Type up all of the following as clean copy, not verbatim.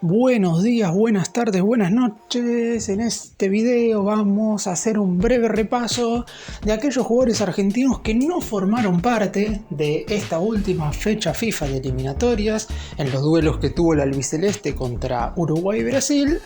Buenos días, buenas tardes, buenas noches. En este video vamos a hacer un breve repaso de aquellos jugadores argentinos que no formaron parte de esta última fecha FIFA de eliminatorias en los duelos que tuvo la albiceleste contra Uruguay y Brasil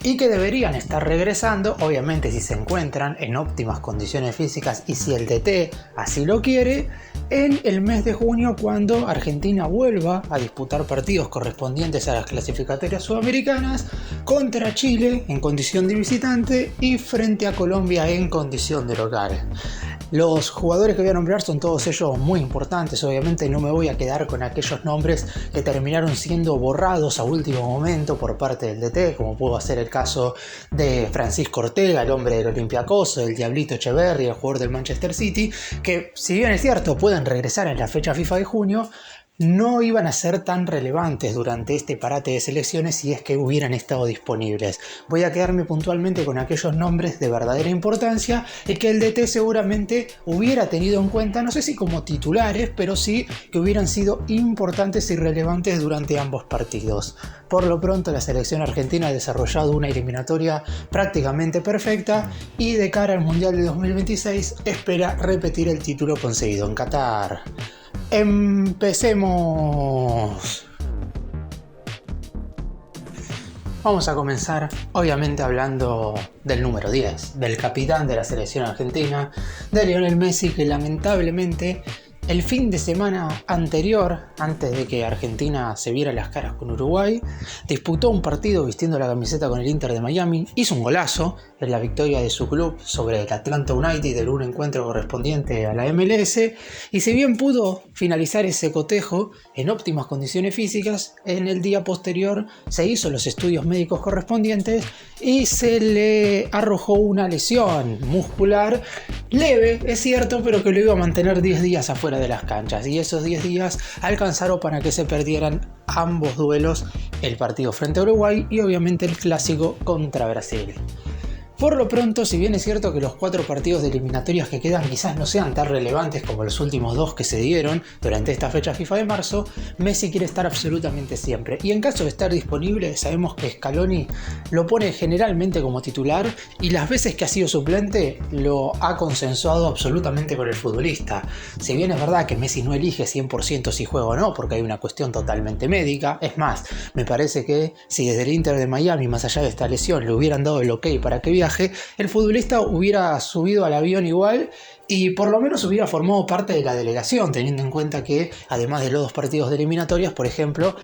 y que deberían estar regresando, obviamente si se encuentran en óptimas condiciones físicas y si el DT así lo quiere, en el mes de junio, cuando Argentina vuelva a disputar partidos correspondientes a las clasificatorias sudamericanas contra Chile en condición de visitante y frente a Colombia en condición de local. Los jugadores que voy a nombrar son todos ellos muy importantes, obviamente no me voy a quedar con aquellos nombres que terminaron siendo borrados a último momento por parte del DT, como pudo ser el caso de Francisco Ortega, el hombre del Olympiacos, el Diablito Echeverri, el jugador del Manchester City, que si bien es cierto pueden regresar en la fecha FIFA de junio, no iban a ser tan relevantes durante este parate de selecciones si es que hubieran estado disponibles. Voy a quedarme puntualmente con aquellos nombres de verdadera importancia y que el DT seguramente hubiera tenido en cuenta, no sé si como titulares, pero sí que hubieran sido importantes y relevantes durante ambos partidos. Por lo pronto, la selección argentina ha desarrollado una eliminatoria prácticamente perfecta y de cara al Mundial de 2026 espera repetir el título conseguido en Qatar. Empecemos. Vamos a comenzar obviamente hablando del número 10, del capitán de la selección argentina, de Lionel Messi, que lamentablemente el fin de semana anterior, antes de que Argentina se viera las caras con Uruguay, disputó un partido vistiendo la camiseta con el Inter de Miami, hizo un golazo en la victoria de su club sobre el Atlanta United en un encuentro correspondiente a la MLS, y si bien pudo finalizar ese cotejo en óptimas condiciones físicas, en el día posterior se hizo los estudios médicos correspondientes y se le arrojó una lesión muscular leve, es cierto, pero que lo iba a mantener 10 días afuera de las canchas, y esos 10 días alcanzaron para que se perdieran ambos duelos, el partido frente a Uruguay y obviamente el clásico contra Brasil. Por lo pronto, si bien es cierto que los 4 partidos de eliminatorias que quedan quizás no sean tan relevantes como los últimos 2 que se dieron durante esta fecha FIFA de marzo, Messi quiere estar absolutamente siempre. Y en caso de estar disponible, sabemos que Scaloni lo pone generalmente como titular y las veces que ha sido suplente lo ha consensuado absolutamente con el futbolista. Si bien es verdad que Messi no elige 100% si juega o no, porque hay una cuestión totalmente médica, es más, me parece que si desde el Inter de Miami, más allá de esta lesión, le hubieran dado el ok para que viaje, el futbolista hubiera subido al avión igual y por lo menos hubiera formado parte de la delegación, teniendo en cuenta que además de los 2 partidos de eliminatorias, por ejemplo,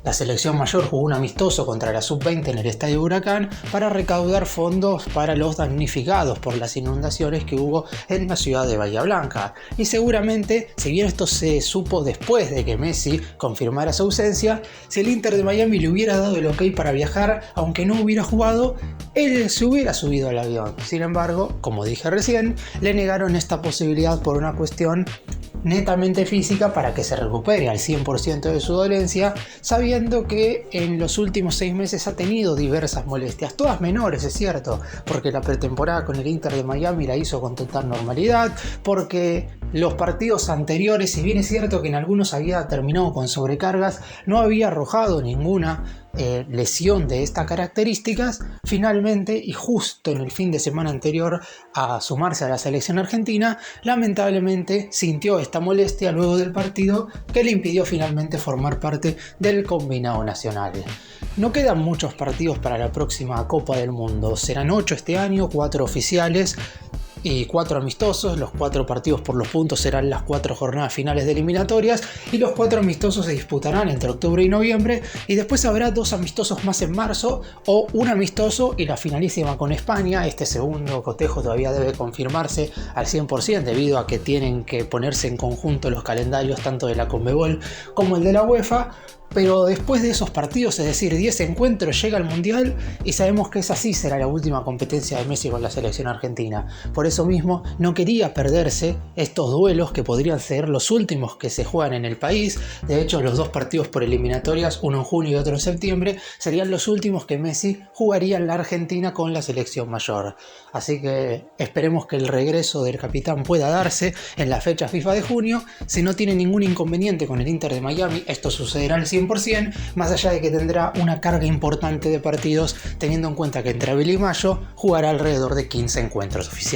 la selección mayor jugó un amistoso contra la Sub-20 en el Estadio Huracán para recaudar fondos para los damnificados por las inundaciones que hubo en la ciudad de Bahía Blanca. Y seguramente, si bien esto se supo después de que Messi confirmara su ausencia, si el Inter de Miami le hubiera dado el ok para viajar, aunque no hubiera jugado, él se hubiera subido al avión. Sin embargo, como dije recién, le negaron esta posibilidad por una cuestión netamente física para que se recupere al 100% de su dolencia, sabiendo que en los últimos 6 meses ha tenido diversas molestias, todas menores, es cierto, porque la pretemporada con el Inter de Miami la hizo con total normalidad, porque los partidos anteriores, si bien es cierto que en algunos había terminado con sobrecargas, no había arrojado ninguna lesión de estas características. Finalmente, y justo en el fin de semana anterior a sumarse a la selección argentina, lamentablemente sintió esta molestia luego del partido que le impidió finalmente formar parte del combinado nacional. No quedan muchos partidos para la próxima Copa del Mundo, serán 8 este año, 4 oficiales y 4 amistosos. Los 4 partidos por los puntos serán las 4 jornadas finales de eliminatorias y los 4 amistosos se disputarán entre octubre y noviembre, y después habrá 2 amistosos más en marzo o un amistoso y la finalísima con España. Este segundo cotejo todavía debe confirmarse al 100% debido a que tienen que ponerse en conjunto los calendarios tanto de la Conmebol como el de la UEFA. Pero después de esos partidos, es decir, 10 encuentros, llega el Mundial y sabemos que esa sí será la última competencia de Messi con la selección argentina. Por eso eso mismo no quería perderse estos duelos que podrían ser los últimos que se juegan en el país. De hecho, los dos partidos por eliminatorias, uno en junio y otro en septiembre, serían los últimos que Messi jugaría en la Argentina con la selección mayor. Así que esperemos que el regreso del capitán pueda darse en la fecha FIFA de junio. Si no tiene ningún inconveniente con el Inter de Miami, esto sucederá al 100%, más allá de que tendrá una carga importante de partidos, teniendo en cuenta que entre abril y mayo jugará alrededor de 15 encuentros oficiales.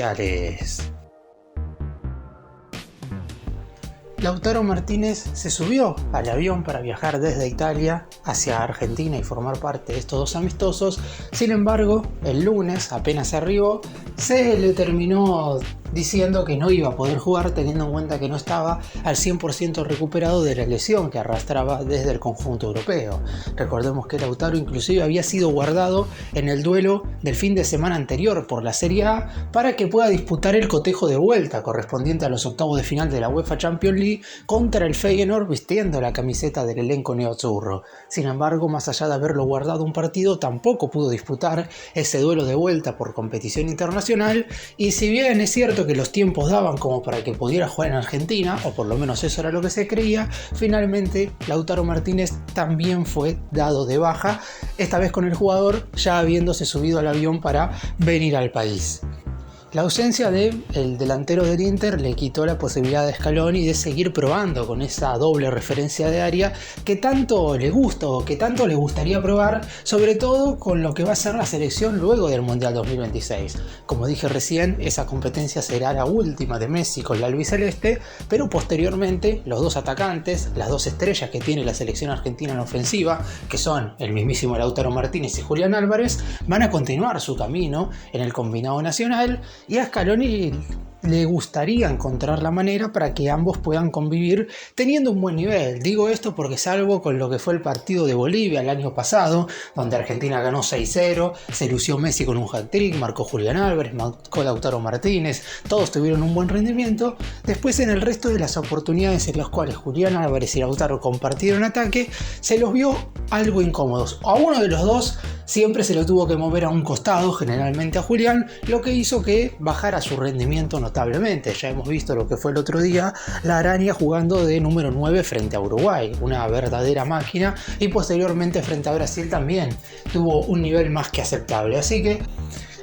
Lautaro Martínez se subió al avión para viajar desde Italia hacia Argentina y formar parte de estos dos amistosos. Sin embargo, el lunes, apenas arribó, se le terminó diciendo que no iba a poder jugar, teniendo en cuenta que no estaba al 100% recuperado de la lesión que arrastraba desde el conjunto europeo. Recordemos que Lautaro inclusive había sido guardado en el duelo del fin de semana anterior por la Serie A para que pueda disputar el cotejo de vuelta correspondiente a los octavos de final de la UEFA Champions League contra el Feyenoord, vistiendo la camiseta del elenco neoazzurro. Sin embargo, más allá de haberlo guardado un partido, tampoco pudo disputar ese duelo de vuelta por competición internacional, y si bien es cierto que los tiempos daban como para que pudiera jugar en Argentina, o por lo menos eso era lo que se creía, finalmente Lautaro Martínez también fue dado de baja, esta vez con el jugador ya habiéndose subido al avión para venir al país. La ausencia del delantero del Inter le quitó la posibilidad de Scaloni de seguir probando con esa doble referencia de área que tanto le gusta o que tanto le gustaría probar, sobre todo con lo que va a ser la selección luego del Mundial 2026. Como dije recién, esa competencia será la última de Messi con la albiceleste, pero posteriormente los dos atacantes, las dos estrellas que tiene la selección argentina en ofensiva, que son el mismísimo Lautaro Martínez y Julián Álvarez, van a continuar su camino en el combinado nacional. Y a Scaloni le gustaría encontrar la manera para que ambos puedan convivir teniendo un buen nivel. Digo esto porque salvo con lo que fue el partido de Bolivia el año pasado, donde Argentina ganó 6-0, se lució Messi con un hat-trick, marcó Julián Álvarez, marcó Lautaro Martínez, todos tuvieron un buen rendimiento. Después en el resto de las oportunidades en las cuales Julián Álvarez y Lautaro compartieron ataque, se los vio algo incómodos. A uno de los dos siempre se lo tuvo que mover a un costado, generalmente a Julián, lo que hizo que bajara su rendimiento notablemente. Ya hemos visto lo que fue el otro día, la araña jugando de número 9 frente a Uruguay, una verdadera máquina, y posteriormente frente a Brasil también tuvo un nivel más que aceptable. Así que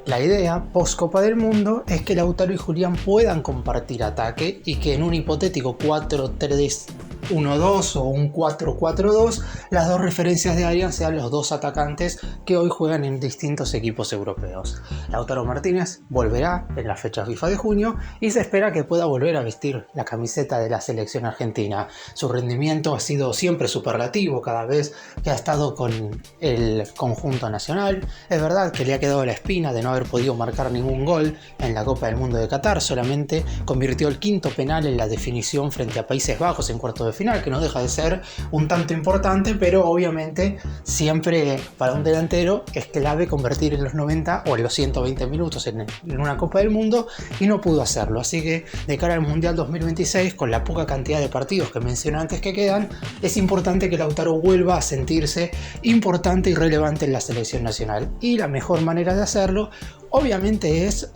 la idea post Copa del Mundo es que Lautaro y Julián puedan compartir ataque y que en un hipotético 4-3-1-2 o un 4-4-2 las dos referencias de área sean los dos atacantes que hoy juegan en distintos equipos europeos. Lautaro Martínez volverá en la fecha FIFA de junio y se espera que pueda volver a vestir la camiseta de la selección argentina. Su rendimiento ha sido siempre superlativo cada vez que ha estado con el conjunto nacional. Es verdad que le ha quedado la espina de no haber podido marcar ningún gol en la Copa del Mundo de Qatar, solamente convirtió el quinto penal en la definición frente a Países Bajos en cuartos de final, que no deja de ser un tanto importante, pero obviamente siempre para un delantero es clave convertir en los 90 o en los 120 minutos en una Copa del Mundo, y no pudo hacerlo. Así que de cara al Mundial 2026, con la poca cantidad de partidos que mencioné antes que quedan, es importante que Lautaro vuelva a sentirse importante y relevante en la selección nacional, y la mejor manera de hacerlo obviamente es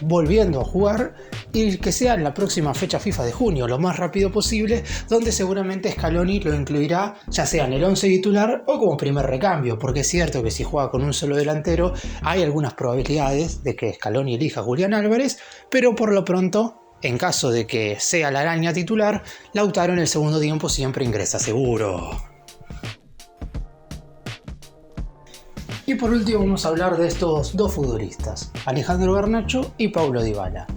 volviendo a jugar, y que sea en la próxima fecha FIFA de junio, lo más rápido posible, donde seguramente Scaloni lo incluirá ya sea en el 11 titular o como primer recambio, porque es cierto que si juega con un solo delantero hay algunas probabilidades de que Scaloni elija a Julián Álvarez, pero por lo pronto, en caso de que sea la araña titular, Lautaro en el segundo tiempo siempre ingresa seguro. Y por último vamos a hablar de estos dos futbolistas, Alejandro Garnacho y Paulo Dybala.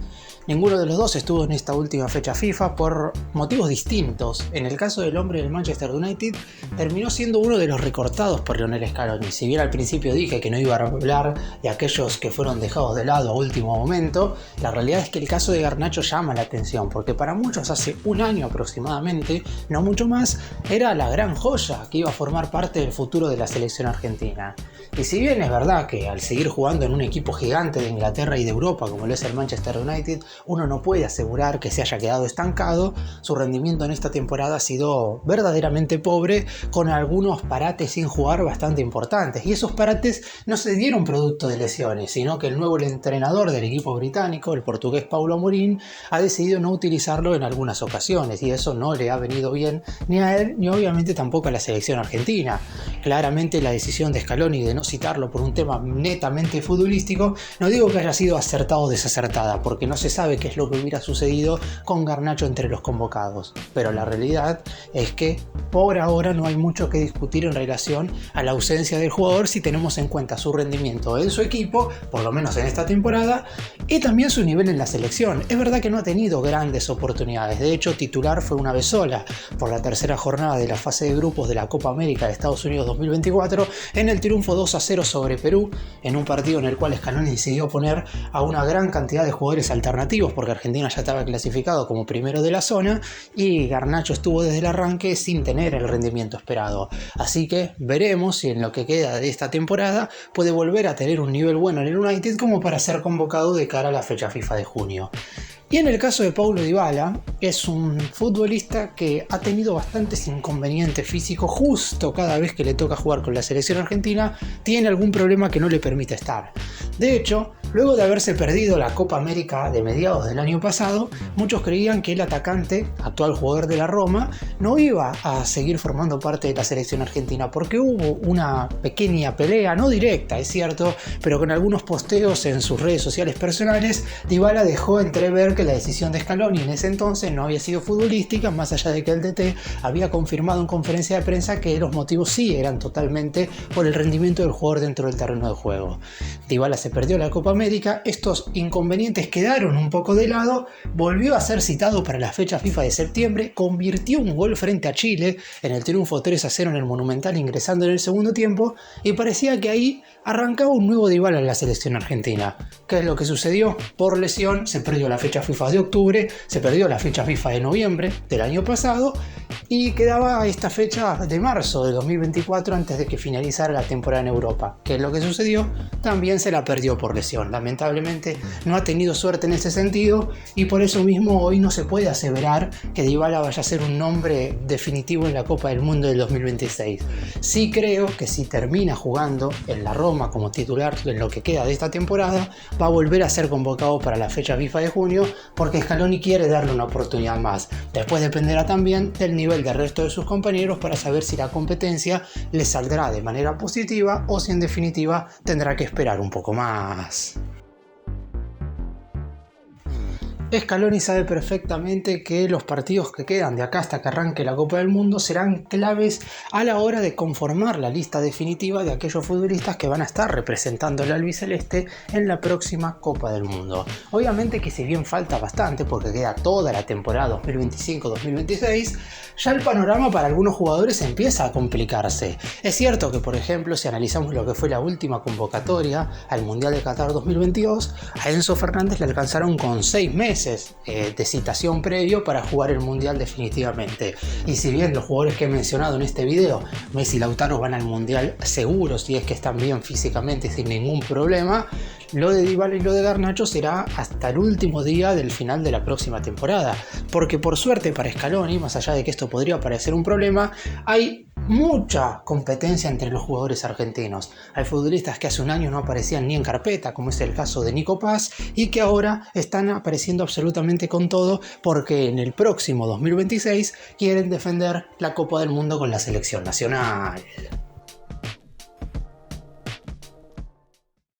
Ninguno de los dos estuvo en esta última fecha FIFA por motivos distintos. En el caso del hombre del Manchester United, terminó siendo uno de los recortados por Lionel Scaloni. Si bien al principio dije que no iba a hablar de aquellos que fueron dejados de lado a último momento, la realidad es que el caso de Garnacho llama la atención, porque para muchos hace un año aproximadamente, no mucho más, era la gran joya que iba a formar parte del futuro de la selección argentina. Y si bien es verdad que al seguir jugando en un equipo gigante de Inglaterra y de Europa como lo es el Manchester United, uno no puede asegurar que se haya quedado estancado. Su rendimiento en esta temporada ha sido verdaderamente pobre, con algunos parates sin jugar bastante importantes, y esos parates no se dieron producto de lesiones, sino que el nuevo entrenador del equipo británico, el portugués Paulo Amorim, ha decidido no utilizarlo en algunas ocasiones, y eso no le ha venido bien ni a él ni obviamente tampoco a la selección argentina. Claramente la decisión de Scaloni de no citarlo por un tema netamente futbolístico, no digo que haya sido acertada o desacertada, porque no se sabe qué es lo que hubiera sucedido con Garnacho entre los convocados, pero la realidad es que por ahora no hay mucho que discutir en relación a la ausencia del jugador si tenemos en cuenta su rendimiento en su equipo, por lo menos en esta temporada, y también su nivel en la selección. Es verdad que no ha tenido grandes oportunidades, de hecho titular fue una vez sola por la tercera jornada de la fase de grupos de la Copa América de Estados Unidos 2024 en el triunfo 2-0 sobre Perú, en un partido en el cual Scaloni decidió poner a una gran cantidad de jugadores alternativos porque Argentina ya estaba clasificado como primero de la zona y Garnacho estuvo desde el arranque sin tener el rendimiento esperado. Así que veremos si en lo que queda de esta temporada puede volver a tener un nivel bueno en el United como para ser convocado de cara a la fecha FIFA de junio. Y en el caso de Paulo Dybala, es un futbolista que ha tenido bastantes inconvenientes físicos. Justo cada vez que le toca jugar con la selección argentina, tiene algún problema que no le permite estar. De hecho, luego de haberse perdido la Copa América de mediados del año pasado, muchos creían que el atacante, actual jugador de la Roma, no iba a seguir formando parte de la selección argentina porque hubo una pequeña pelea, no directa, es cierto, pero con algunos posteos en sus redes sociales personales. Dybala dejó entrever que la decisión de Scaloni en ese entonces no había sido futbolística, más allá de que el DT había confirmado en conferencia de prensa que los motivos sí eran totalmente por el rendimiento del jugador dentro del terreno de juego. Dybala se perdió la Copa América, estos inconvenientes quedaron un poco de lado, volvió a ser citado para la fecha FIFA de septiembre, convirtió un gol frente a Chile en el triunfo 3-0 en el Monumental ingresando en el segundo tiempo, y parecía que ahí arrancaba un nuevo Dybala en la selección argentina. ¿Qué es lo que sucedió? Por lesión se perdió la fecha FIFA de octubre, se perdió la fecha FIFA de noviembre del año pasado y quedaba esta fecha de marzo de 2024 antes de que finalizara la temporada en Europa. ¿Qué es lo que sucedió? También se la perdió por lesión. Lamentablemente no ha tenido suerte en ese sentido y por eso mismo hoy no se puede aseverar que Dybala vaya a ser un nombre definitivo en la Copa del Mundo del 2026. Sí creo que si termina jugando en la Roma como titular en lo que queda de esta temporada, va a volver a ser convocado para la fecha FIFA de junio porque Scaloni quiere darle una oportunidad más. Después dependerá también del nivel del resto de sus compañeros para saber si la competencia le saldrá de manera positiva o si en definitiva tendrá que esperar un poco más. Scaloni sabe perfectamente que los partidos que quedan de acá hasta que arranque la Copa del Mundo serán claves a la hora de conformar la lista definitiva de aquellos futbolistas que van a estar representando al albiceleste en la próxima Copa del Mundo. Obviamente que si bien falta bastante porque queda toda la temporada 2025-2026, ya el panorama para algunos jugadores empieza a complicarse. Es cierto que, por ejemplo, si analizamos lo que fue la última convocatoria al Mundial de Qatar 2022, a Enzo Fernández le alcanzaron con 6 meses de citación previo para jugar el Mundial definitivamente. Y si bien los jugadores que he mencionado en este video, Messi y Lautaro, van al Mundial seguros si es que están bien físicamente sin ningún problema, lo de Dybala y lo de Garnacho será hasta el último día del final de la próxima temporada, porque por suerte para Scaloni, más allá de que esto podría parecer un problema, hay mucha competencia entre los jugadores argentinos. Hay futbolistas que hace un año no aparecían ni en carpeta, como es el caso de Nico Paz, y que ahora están apareciendo absolutamente con todo porque en el próximo 2026 quieren defender la Copa del Mundo con la selección nacional.